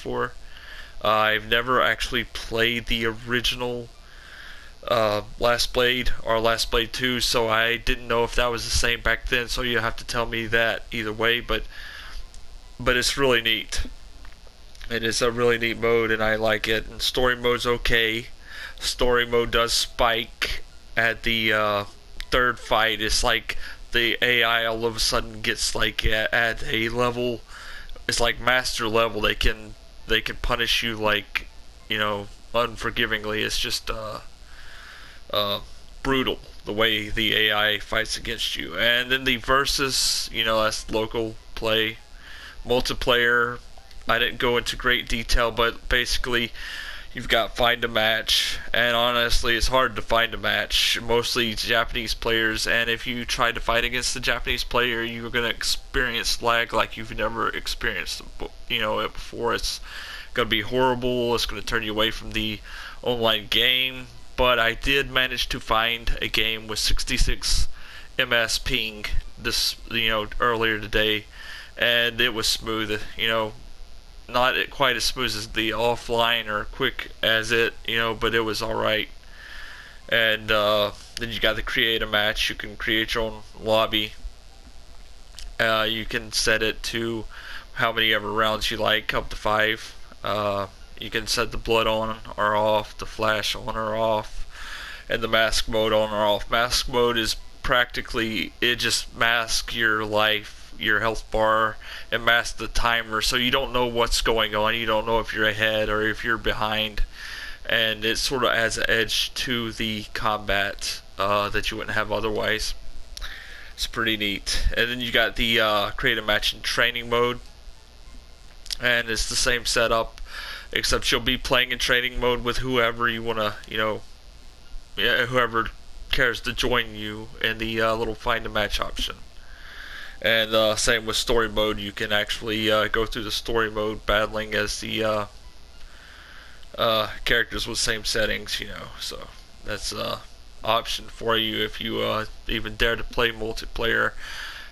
before. I've never actually played the original Last Blade or Last Blade 2, so I didn't know if that was the same back then. So you have to tell me that either way, but it's really neat. It is a really neat mode, and I like it. And story mode's okay. Story mode does spike at the third fight. It's like the AI all of a sudden gets like at a level. It's like master level. They can punish you like, unforgivingly. It's just brutal the way the AI fights against you. And then the versus, that's local play. Multiplayer, I didn't go into great detail, but basically you've got find a match, and honestly it's hard to find a match, mostly Japanese players, and if you try to fight against the Japanese player, you're going to experience lag like you've never experienced it before. It's going to be horrible. It's going to turn you away from the online game. But I did manage to find a game with 66 ms ping this earlier today, and it was smooth. Not quite as smooth as the offline or quick as it, but it was alright. And then you got to create a match. You can create your own lobby. You can set it to how many ever rounds you like, up to 5. You can set the blood on or off, the flash on or off, and the mask mode on or off. Mask mode is practically, it just masks your life, your health bar, and masks the timer, so you don't know what's going on. You don't know if you're ahead or if you're behind, and it sort of adds an edge to the combat that you wouldn't have otherwise. It's pretty neat. And then you got the create a match in training mode, and it's the same setup, except you'll be playing in training mode with whoever you want to, whoever cares to join you in the little find a match option. And same with story mode. You can actually go through the story mode battling as the characters with same settings, so that's an option for you if you even dare to play multiplayer.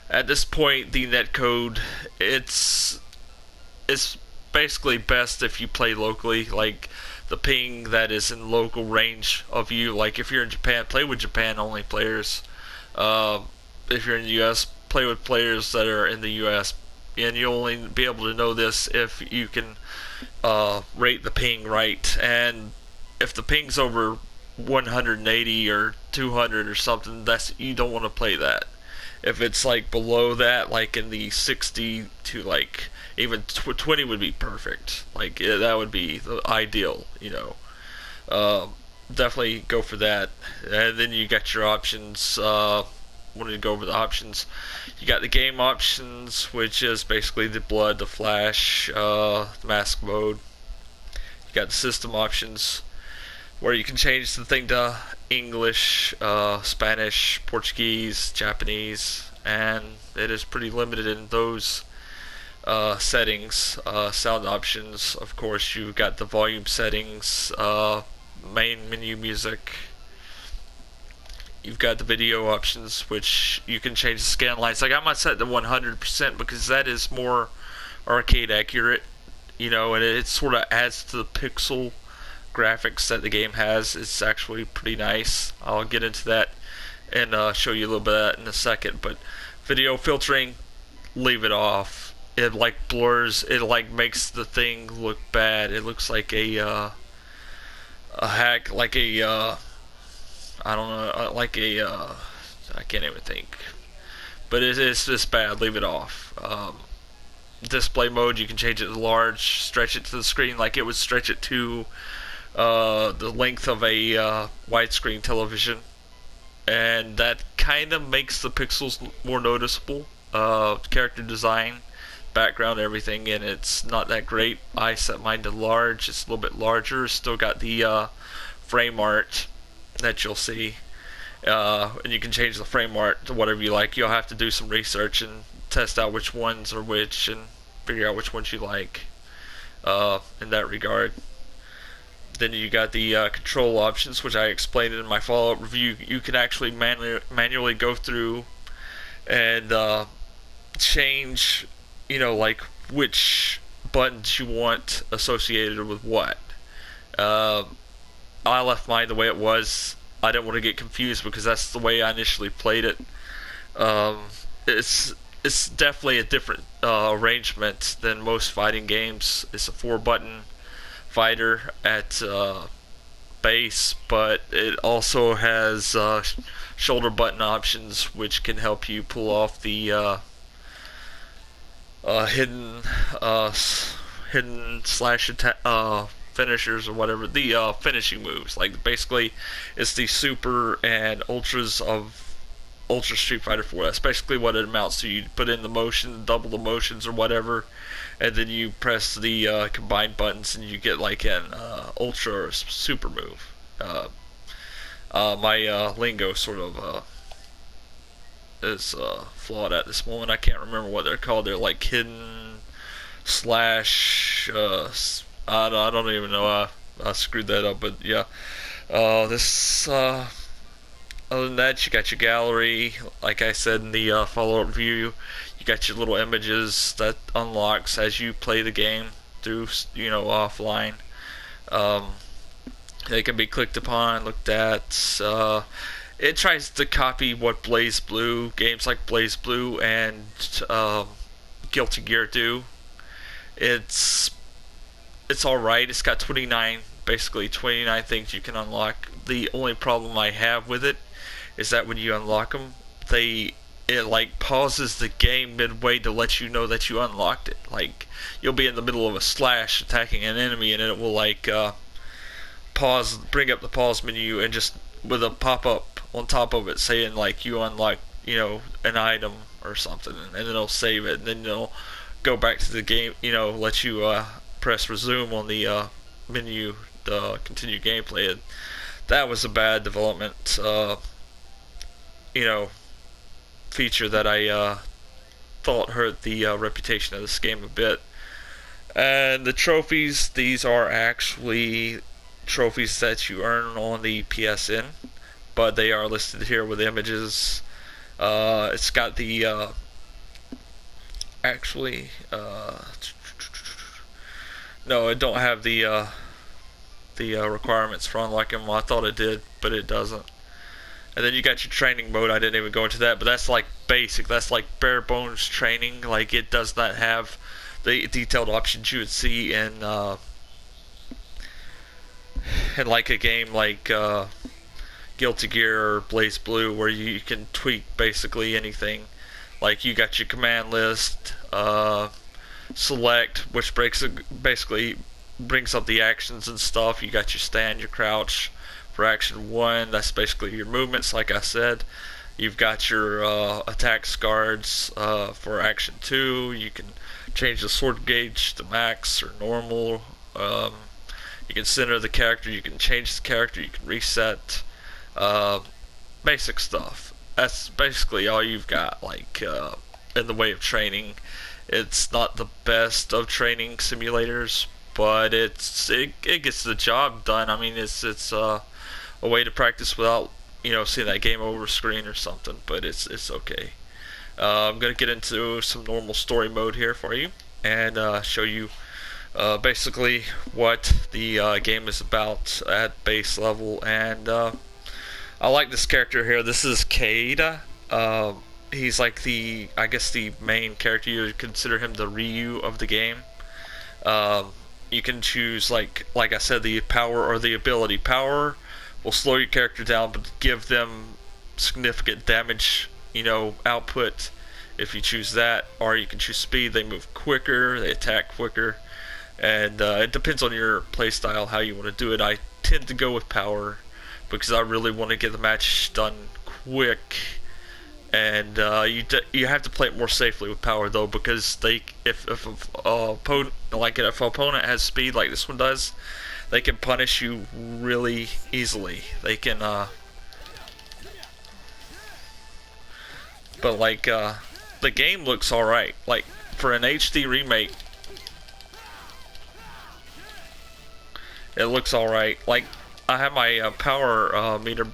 At this point, the netcode, it's basically best if you play locally, like the ping that is in local range of you. Like if you're in Japan, play with Japan only players. If you're in the US, play with players that are in the US, and you'll only be able to know this if you can rate the ping right. And if the ping's over 180 or 200 or something, you don't want to play that. If it's like below that, like in the 60 to like even 20 would be perfect. Like that would be the ideal, definitely go for that. And then you got your options. Wanted to go over the options. You got the game options, which is basically the blood, the flash, the mask mode. You got the system options, where you can change the thing to English, Spanish, Portuguese, Japanese, and it is pretty limited in those settings. Sound options, of course, you got the volume settings, main menu music. You've got the video options, which you can change the scan lines. Like I'm not set to 100% because that is more arcade accurate, and it sort of adds to the pixel graphics that the game has. It's actually pretty nice. I'll get into that and show you a little bit of that in a second. But video filtering, leave it off. It like blurs. It like makes the thing look bad. It looks like a hack, like a I don't know, like a I can't even think. But it's just bad. Leave it off. Display mode, you can change it to large, stretch it to the screen like it would stretch it to the length of a widescreen television, and that kind of makes the pixels more noticeable. Character design, background, everything, and it's not that great. I set mine to large. It's a little bit larger. Still got the frame art that you'll see, and you can change the frame art to whatever you like. You'll have to do some research and test out which ones are which and figure out which ones you like in that regard. Then you got the control options, which I explained in my follow-up review. You can actually manually go through and change, like which buttons you want associated with what. Uh, I left mine the way it was. I didn't want to get confused because that's the way I initially played it. Um, it's it's definitely a different arrangement than most fighting games. It's a 4 button fighter at base, but it also has shoulder button options, which can help you pull off the hidden hidden slash attack finishers or whatever, the finishing moves. Like basically, it's the super and ultras of Ultra Street Fighter 4. That's basically what it amounts to. You put in the motion, double the motions or whatever, and then you press the combined buttons, and you get like an ultra or super move. My lingo sort of is flawed at this moment. I can't remember what they're called. They're like hidden slash. I don't even know. I screwed that up, but yeah. This. Other than that, you got your gallery. Like I said in the follow-up view, you got your little images that unlocks as you play the game through, offline. Um, they can be clicked upon, looked at. It tries to copy what games like Blaze Blue and Guilty Gear do. It's alright. It's got 29 things you can unlock. The only problem I have with it is that when you unlock them, it like pauses the game midway to let you know that you unlocked it. Like you'll be in the middle of a slash attacking an enemy, and it will like bring up the pause menu, and just with a pop up on top of it saying like you unlocked, an item or something, and then it'll save it, and then it'll go back to the game, let you press resume on the menu to continue gameplay. And that was a bad development, feature that I thought hurt the reputation of this game a bit. And the trophies, these are actually trophies that you earn on the PSN, but they are listed here with images. It's got the no, it don't have the requirements for unlocking them. Well, I thought it did, but it doesn't. And then you got your training mode. I didn't even go into that, but that's like basic. That's like bare bones training. Like it does not have the detailed options you would see in like a game like Guilty Gear or Blaze Blue, where you can tweak basically anything. Like you got your command list, select, which basically brings up the actions and stuff. You got your stand, your crouch for action 1. That's basically your movements, like I said. You've got your attack guards for action 2. You can change the sword gauge to max or normal. You can center the character. You can change the character. You can reset. Basic stuff. That's basically all you've got, like in the way of training. It's not the best of training simulators, but it gets the job done. I mean, it's a way to practice without seeing that game over screen or something. But it's okay. I'm gonna get into some normal story mode here for you and show you basically what the game is about at base level. And I like this character here. This is Kaeda. He's like the main character. You would consider him the Ryu of the game. You can choose like I said, the power or the ability. Power will slow your character down, but give them significant damage, output if you choose that. Or you can choose speed. They move quicker, they attack quicker, and it depends on your playstyle how you want to do it. I tend to go with power because I really want to get the match done quick. And you have to play it more safely with power though, because if an opponent has speed like this one does, they can punish you really easily. They can but like the game looks alright. Like for an HD remake, it looks alright. Like I have my power meter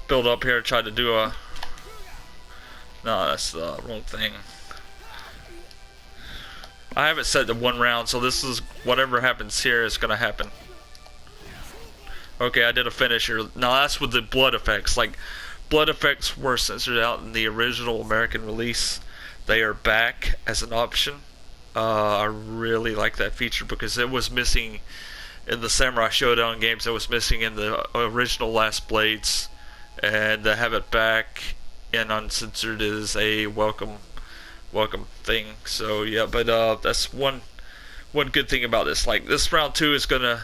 build up here. Tried to do a no, that's the wrong thing. I have it set to 1 round, so this is whatever happens here is gonna happen. Okay, I did a finisher. Now that's with the blood effects. Like, blood effects were censored out in the original American release. They are back as an option. I really like that feature because it was missing in the Samurai Showdown games. It was missing in the original Last Blades, and to have it back and uncensored is a welcome thing. So yeah, but that's one good thing about this. Like, this round 2 is gonna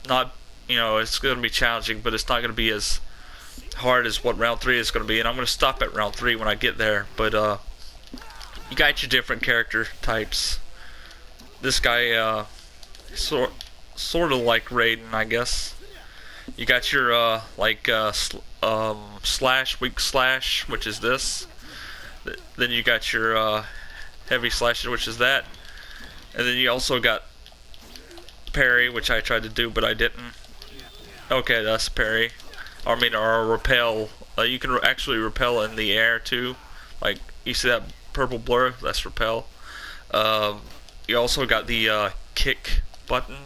not, it's gonna be challenging, but it's not gonna be as hard as what round 3 is gonna be. And I'm gonna stop at round 3 when I get there. But you got your different character types. This guy, sort of like Raiden, I guess. You got your slash, weak slash, which is this. Then you got your heavy slash, which is that. And then you also got parry, which I tried to do, but I didn't. Okay, that's parry. Or repel. You can actually repel in the air too. Like, you see that purple blur? That's repel. You also got the kick button.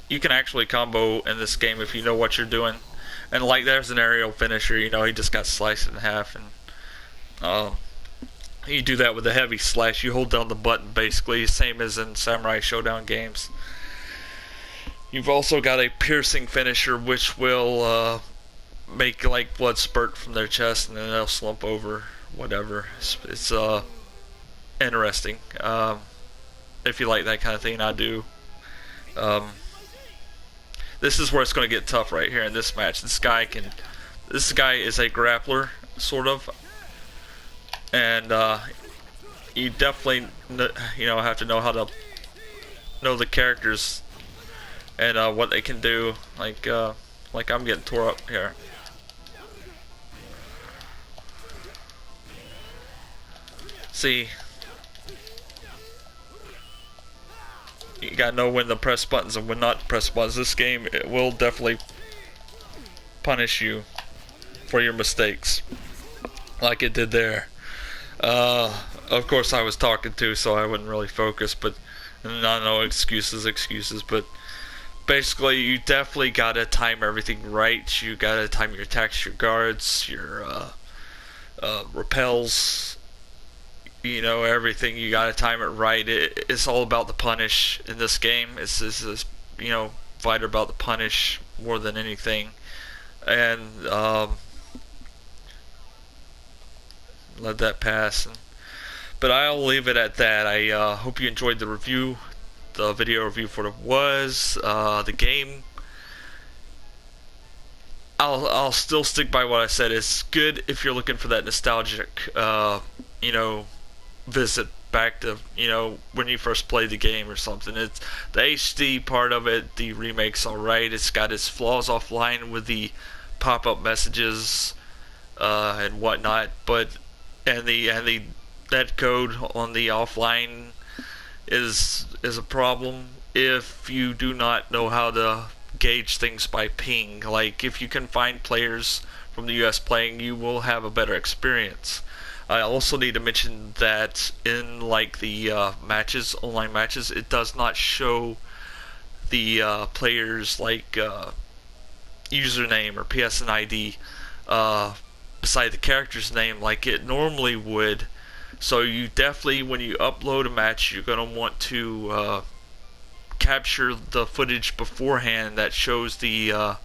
You can actually combo in this game if you know what you're doing. And like, there's an aerial finisher, he just got sliced in half. And you do that with the heavy slash. You hold down the button, basically, same as in Samurai Showdown games. You've also got a piercing finisher, which will make like blood spurt from their chest, and then they'll slump over. Whatever. It's interesting. If you like that kind of thing, I do. This is where it's going to get tough right here in this match. This guy is a grappler, sort of, and you definitely have to know how to know the characters and what they can do. Like I'm getting tore up here. See, you gotta know when to press buttons and when not to press buttons. This game, it will definitely punish you for your mistakes, like it did there. Of course, I was talking to, so I wouldn't really focus, but no excuses. But basically, you definitely gotta time everything right. You gotta time your attacks, your guards, your repels. Everything, you gotta time it right. It's all about the punish in this game. It's fighter about the punish more than anything. And let that pass. But I'll leave it at that. I hope you enjoyed the review, the video review for the game. I'll still stick by what I said. It's good if you're looking for that nostalgic, visit back to when you first played the game or something. It's the HD part of it. The remake's alright. It's got its flaws offline with the pop-up messages and whatnot, but the net code on the offline is a problem if you do not know how to gauge things by ping. Like, if you can find players from the US playing, you will have a better experience. I also need to mention that in the online matches, it does not show the players' username or PSN ID beside the character's name like it normally would. So you definitely, when you upload a match, you're going to want to capture the footage beforehand that shows the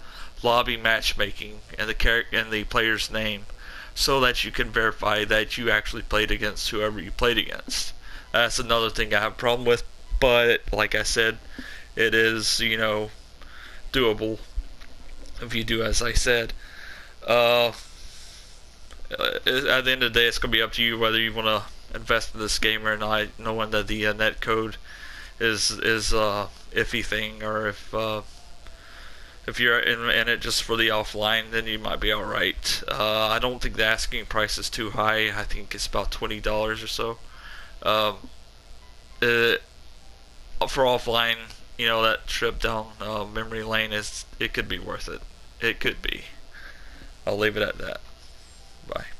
lobby matchmaking and the player's name, so that you can verify that you actually played against whoever you played against. That's another thing I have a problem with, but like I said, it is, doable if you do as I said. At the end of the day, it's going to be up to you whether you want to invest in this game or not, knowing that the net code is iffy thing, or if you're in it just for the offline, then you might be alright. I don't think the asking price is too high. I think it's about $20 or so. For offline, that trip down memory lane, it could be worth it. It could be. I'll leave it at that. Bye.